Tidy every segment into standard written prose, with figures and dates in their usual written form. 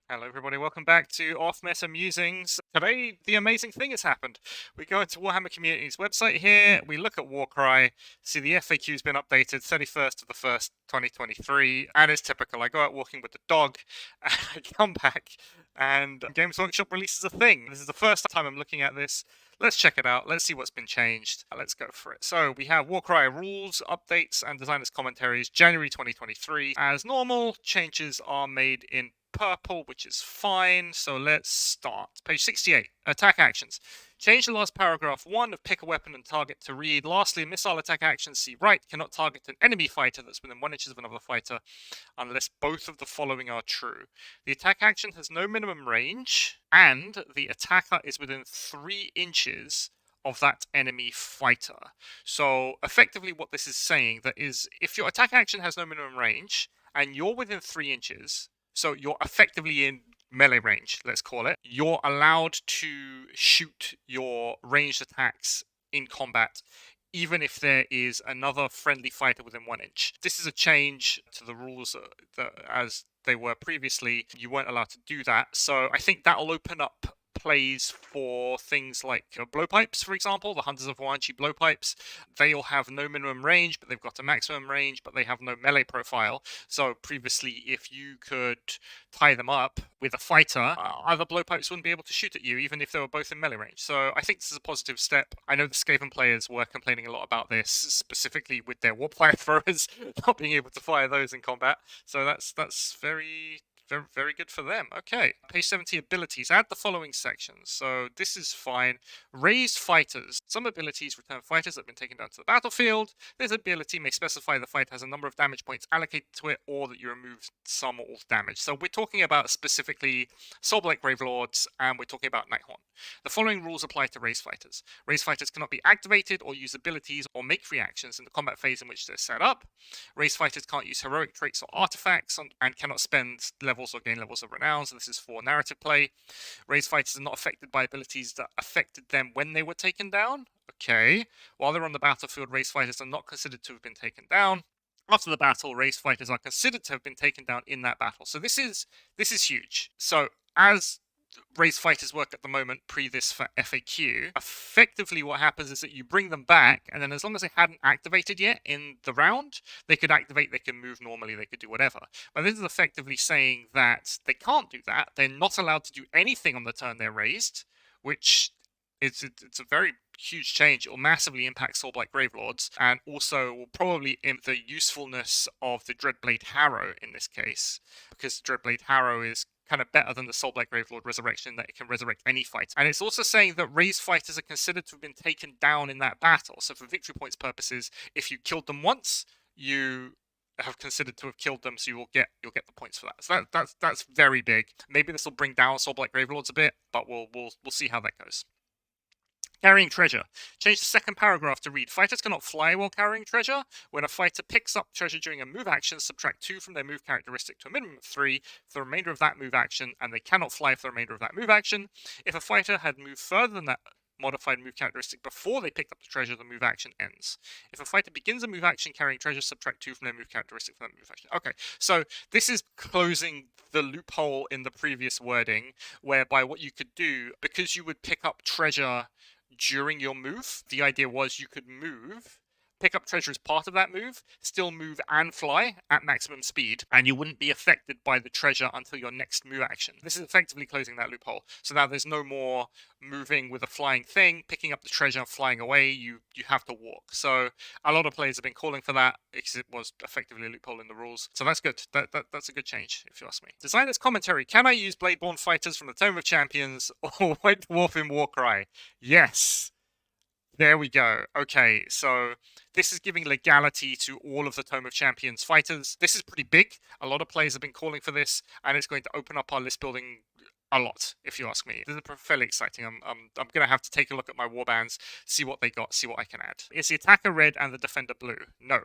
Hello everybody, welcome back to Off Meta Musings. Today, the amazing thing has happened. We go into Warhammer Community's website here, we look at Warcry, see the FAQ's been updated 31st of the 1st, 2023, and it's typical. I go out walking with the dog, and I come back, and Games Workshop releases a thing. This is the first time I'm looking at this. Let's check it out. Let's see what's been changed. Let's go for it. So we have Warcry rules, updates, and designers' commentaries, January 2023. As normal, changes are made in purple, which is fine. So let's start. Page 68, attack actions. Change the last paragraph 1 of pick a weapon and target to read. Lastly, missile attack actions C right cannot target an enemy fighter that's within 1 inch of another fighter unless both of the following are true. The attack action has no minimum range, and the attacker is within 3 inches of that enemy fighter. So effectively what this is saying that is if your attack action has no minimum range and you're within 3 inches, so you're effectively in melee range, let's call it, you're allowed to shoot your ranged attacks in combat even if there is another friendly fighter within 1 inch. This is a change to the rules that as they were previously. You weren't allowed to do that. So I think that'll open up plays for things like blowpipes, for example, the Hunters of Warcry blowpipes. They'll have no minimum range, but they've got a maximum range, but they have no melee profile. So previously, if you could tie them up with a fighter, other blowpipes wouldn't be able to shoot at you, even if they were both in melee range. So I think this is a positive step. I know the Skaven players were complaining a lot about this, specifically with their warpfire throwers not being able to fire those in combat. So that's very very good for them. Okay, page 70, abilities. Add the following sections. So this is fine. Raised fighters. Some abilities return fighters that have been taken down to the battlefield. This ability may specify the fighter has a number of damage points allocated to it, or that you remove some or all damage. So we're talking about specifically Soulblight Gravelords, and we're talking about Nighthorn. The following rules apply to raised fighters. Raised fighters cannot be activated or use abilities or make reactions in the combat phase in which they're set up. Raised fighters can't use heroic traits or artifacts and cannot spend levels or gain levels of Renown, so this is for narrative play. Raised fighters are not affected by abilities that affected them when they were taken down. Okay. While they're on the battlefield, raised fighters are not considered to have been taken down. After the battle, raised fighters are considered to have been taken down in that battle. So this is huge. So as raised fighters work at the moment pre this FAQ, effectively what happens is that you bring them back, and then as long as they hadn't activated yet in the round, they could activate, they can move normally, they could do whatever. But this is effectively saying that they can't do that. They're not allowed to do anything on the turn they're raised, which it's a very huge change. It will massively impact Soulblight Gravelords, and also will probably imp the usefulness of the Dreadblade Harrow in this case, because Dreadblade Harrow is kind of better than the Soulblight Gravelord Resurrection, that it can resurrect any fight. And it's also saying that raised fighters are considered to have been taken down in that battle. So for victory points purposes, if you killed them once, you have considered to have killed them, so you'll get the points for that. So that's very big. Maybe this will bring down Soulblight Gravelords a bit, but we'll see how that goes. Carrying treasure. Change the second paragraph to read, fighters cannot fly while carrying treasure. When a fighter picks up treasure during a move action, subtract 2 from their move characteristic to a minimum of 3 for the remainder of that move action, and they cannot fly for the remainder of that move action. If a fighter had moved further than that modified move characteristic before they picked up the treasure, the move action ends. If a fighter begins a move action carrying treasure, subtract 2 from their move characteristic for that move action. Okay, so this is closing the loophole in the previous wording, whereby what you could do, because you would pick up treasure during your move, the idea was you could move, pick up treasure as part of that move, still move and fly at maximum speed, and you wouldn't be affected by the treasure until your next move action. This is effectively closing that loophole. So now there's no more moving with a flying thing, picking up the treasure, flying away. You have to walk. So a lot of players have been calling for that because it was effectively a loophole in the rules. So that's good. That's a good change, if you ask me. Designer's commentary. Can I use Bladeborn fighters from the Tome of Champions or White Dwarf in Warcry? Yes. There we go. Okay, so this is giving legality to all of the Tome of Champions fighters. This is pretty big. A lot of players have been calling for this, and it's going to open up our list building a lot, if you ask me. This is fairly exciting. I'm going to have to take a look at my warbands, see what they got, see what I can add. Is the attacker red and the defender blue? No.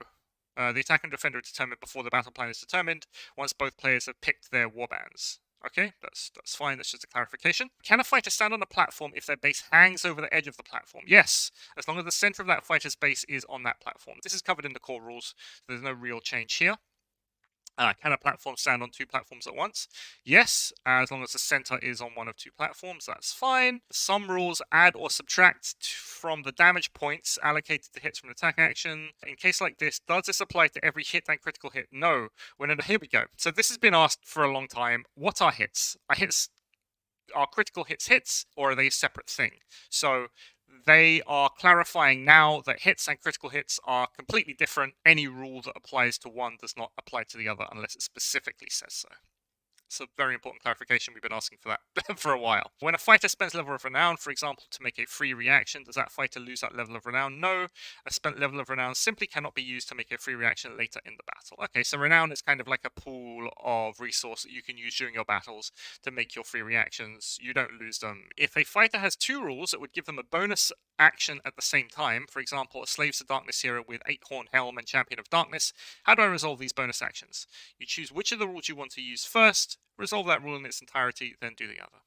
The attacker and defender are determined before the battle plan is determined, once both players have picked their warbands. Okay, that's fine. That's just a clarification. Can a fighter stand on a platform if their base hangs over the edge of the platform? Yes, as long as the center of that fighter's base is on that platform. This is covered in the core rules, so there's no real change here. Can a platform stand on 2 platforms at once? Yes, as long as the center is on one of 2 platforms, that's fine. Some rules add or subtract from the damage points allocated to hits from an attack action. In case like this, does this apply to every hit and critical hit? No. Here we go. So this has been asked for a long time. What are hits? Are critical hits, or are they a separate thing? So they are clarifying now that hits and critical hits are completely different. Any rule that applies to one does not apply to the other unless it specifically says so. It's a very important clarification. We've been asking for that for a while. When a fighter spends level of renown, for example, to make a free reaction, does that fighter lose that level of renown? No. A spent level of renown simply cannot be used to make a free reaction later in the battle. Okay, so renown is kind of like a pool of resource that you can use during your battles to make your free reactions. You don't lose them. If a fighter has 2 rules that would give them a bonus action at the same time, for example, a Slaves to Darkness hero with 8-Horn Helm and Champion of Darkness, how do I resolve these bonus actions? You choose which of the rules you want to use first, resolve that rule in its entirety, then do the other.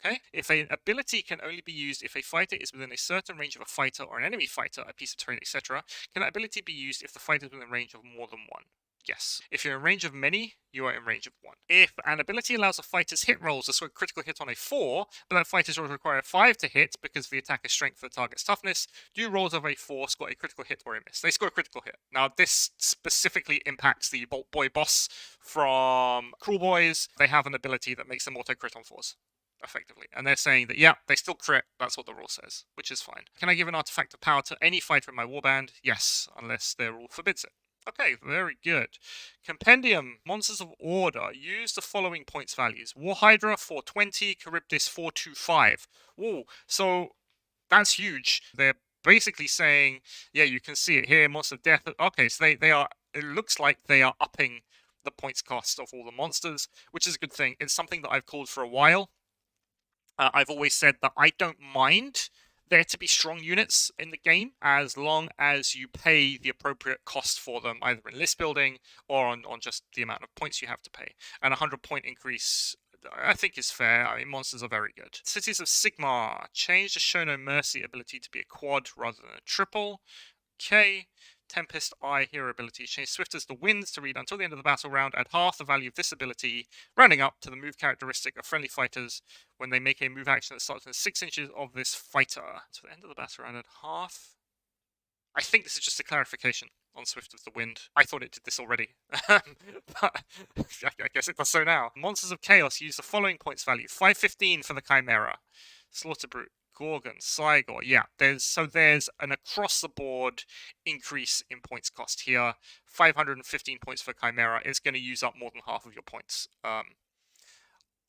Okay? If an ability can only be used if a fighter is within a certain range of a fighter or an enemy fighter, a piece of terrain, etc., can that ability be used if the fighter is within range of more than one? Yes. If you're in range of many, you are in range of 1. If an ability allows a fighter's hit rolls to score a critical hit on a 4, but that fighter's rolls require a 5 to hit because of the attacker's strength for the target's toughness, do rolls of a 4 score a critical hit or a miss? They score a critical hit. Now, this specifically impacts the Bolt Boy boss from Cruel Boys. They have an ability that makes them auto-crit on 4s. Effectively. And they're saying that, yeah, they still crit. That's what the rule says, which is fine. Can I give an artifact of power to any fighter in my warband? Yes, unless their rule forbids it. Okay, very good. Compendium, Monsters of Order. Use the following points values. War Hydra, 420. Charybdis, 425. Whoa, so that's huge. They're basically saying, yeah, you can see it here, Monster of Death. Okay, so they are, it looks like they are upping the points cost of all the monsters, which is a good thing. It's something that I've called for a while. I've always said that I don't mind there to be strong units in the game as long as you pay the appropriate cost for them, either in list building or on just the amount of points you have to pay. And a 100-point increase, I think, is fair. I mean, monsters are very good. Cities of Sigmar. Change the Show No Mercy ability to be a quad rather than a triple. Okay. Tempest Eye hero ability. Change Swift as the Winds to read until the end of the battle round. Add half the value of this ability, rounding up to the move characteristic of friendly fighters when they make a move action that starts within 6 inches of this fighter. To the end of the battle round, add half. I think this is just a clarification on Swift of the Wind. I thought it did this already, but I guess it does so now. Monsters of Chaos use the following points value. 515 for the Chimera. Slaughter Brute. Gorgon, Cygor, yeah, there's an across-the-board increase in points cost here. 515 points for Chimera is going to use up more than half of your points.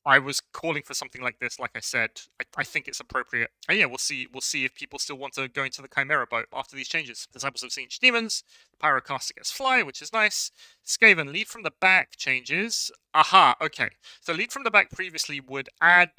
I was calling for something like this, like I said. I think it's appropriate. And yeah, we'll see if people still want to go into the Chimera boat after these changes. Disciples of Siege Demons, the Pyrocaster gets Fly, which is nice. Skaven, Lead from the Back changes. Aha, okay. So Lead from the Back previously would add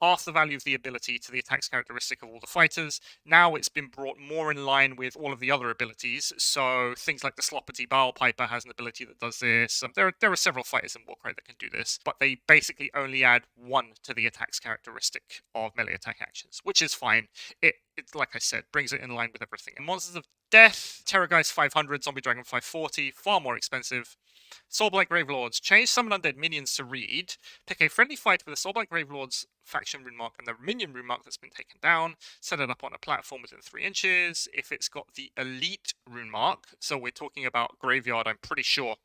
half the value of the ability to the attacks characteristic of all the fighters. Now it's been brought more in line with all of the other abilities, so things like the Sloppity Bowel Piper has an ability that does this. There are several fighters in Warcry that can do this, but they basically only add 1 to the attacks characteristic of melee attack actions, which is fine. It like I said, brings it in line with everything. And Monsters of Death, Terrorgeist 500, Zombie Dragon 540, far more expensive. Soulblight Gravelords. Change summon undead minions to read. Pick a friendly fight with a Soulblight Gravelords faction rune mark and the minion rune mark that's been taken down. Set it up on a platform within 3 inches. If it's got the elite rune mark, so we're talking about Graveyard, I'm pretty sure.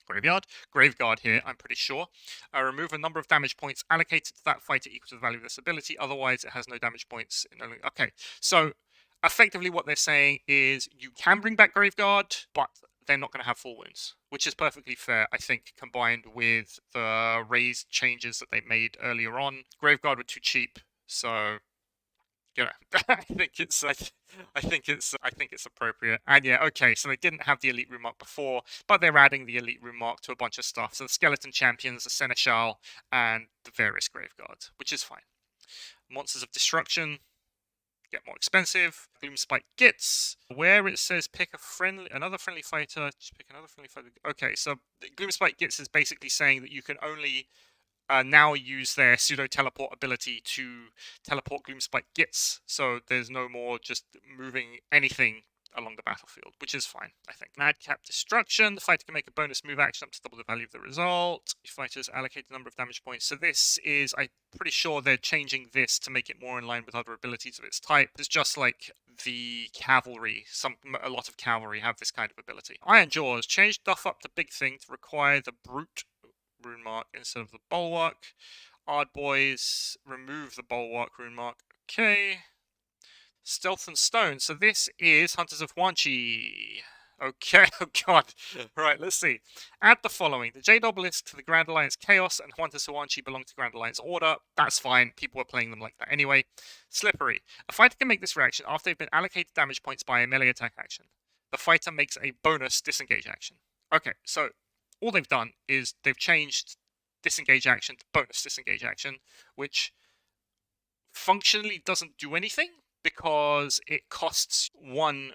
Graveguard here, I'm pretty sure. Remove a number of damage points allocated to that fighter equal to the value of this ability. Otherwise, it has no damage points. Okay, so effectively what they're saying is you can bring back Graveguard, but they're not going to have full wounds, which is perfectly fair, I think, combined with the raised changes that they made earlier on. Graveguard were too cheap, so you know, I think it's appropriate. And yeah, okay, so they didn't have the elite rune mark before, but they're adding the elite rune mark to a bunch of stuff. So the skeleton champions, the seneschal, and the various graveguards, which is fine. Monsters of Destruction get more expensive. Gloomspite Gits, where it says pick another friendly fighter, pick another friendly fighter. Okay, so Gloomspite Gits is basically saying that you can only now use their pseudo teleport ability to teleport Gloomspite Gits. So there's no more just moving anything along the battlefield, which is fine, I think. Madcap Destruction. The fighter can make a bonus move action up to double the value of the result. Fighters allocate the number of damage points. So this is, I'm pretty sure they're changing this to make it more in line with other abilities of its type. It's just like the cavalry. A lot of cavalry have this kind of ability. Iron Jaws. Change Duff Up the Big Thing to require the Brute rune mark instead of the Bulwark. Ard Boys. Remove the Bulwark rune mark. Okay. Stealth and Stone. So this is Hunters of Huanchi. Okay, oh god. Right, let's see. Add the following. The Jade Obelisk to the Grand Alliance Chaos and Hunters of Huanchi belong to Grand Alliance Order. That's fine. People were playing them like that anyway. Slippery. A fighter can make this reaction after they've been allocated damage points by a melee attack action. The fighter makes a bonus disengage action. Okay, so all they've done is they've changed disengage action to bonus disengage action, which functionally doesn't do anything, because it costs one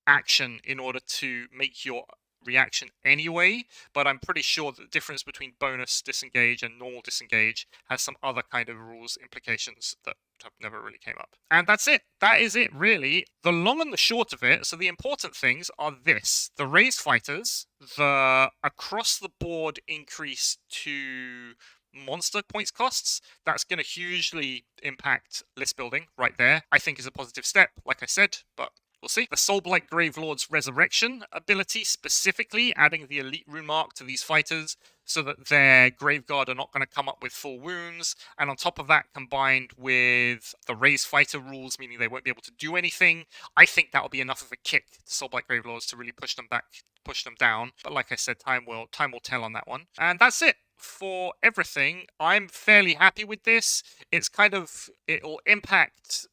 action in order to make your reaction anyway, but I'm pretty sure that the difference between bonus disengage and normal disengage has some other kind of rules implications that have never really came up. And that's it. That is it, really. The long and the short of it, so the important things are this. The raised fighters, the across-the-board increase to monster points costs, that's going to hugely impact list building right there. I think is a positive step, like I said, but we'll see. The Soulblight Gravelord's Resurrection ability, specifically adding the elite rune mark to these fighters so that their Graveguard are not going to come up with full wounds, and on top of that, combined with the raised fighter rules, meaning they won't be able to do anything, I think that'll be enough of a kick to Soulblight Gravelords to really push them back, push them down. But like I said, time will tell on that one. And that's it for everything. I'm fairly happy with this. It's kind of, it'll impact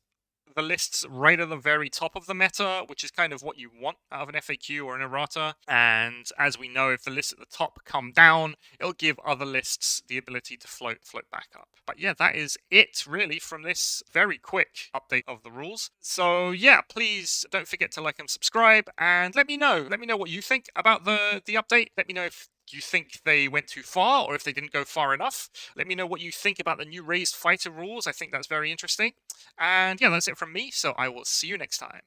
the lists right at the very top of the meta, which is kind of what you want out of an FAQ or an errata. And as we know, if the lists at the top come down, it'll give other lists the ability to float back up. But yeah, that is it really from this very quick update of the rules. So yeah, please don't forget to like and subscribe, and let me know what you think about the update. Let me know if you think they went too far or if they didn't go far enough. Let me know what you think about the new raised fighter rules. I think that's very interesting. And yeah, that's it from me, so I will see you next time.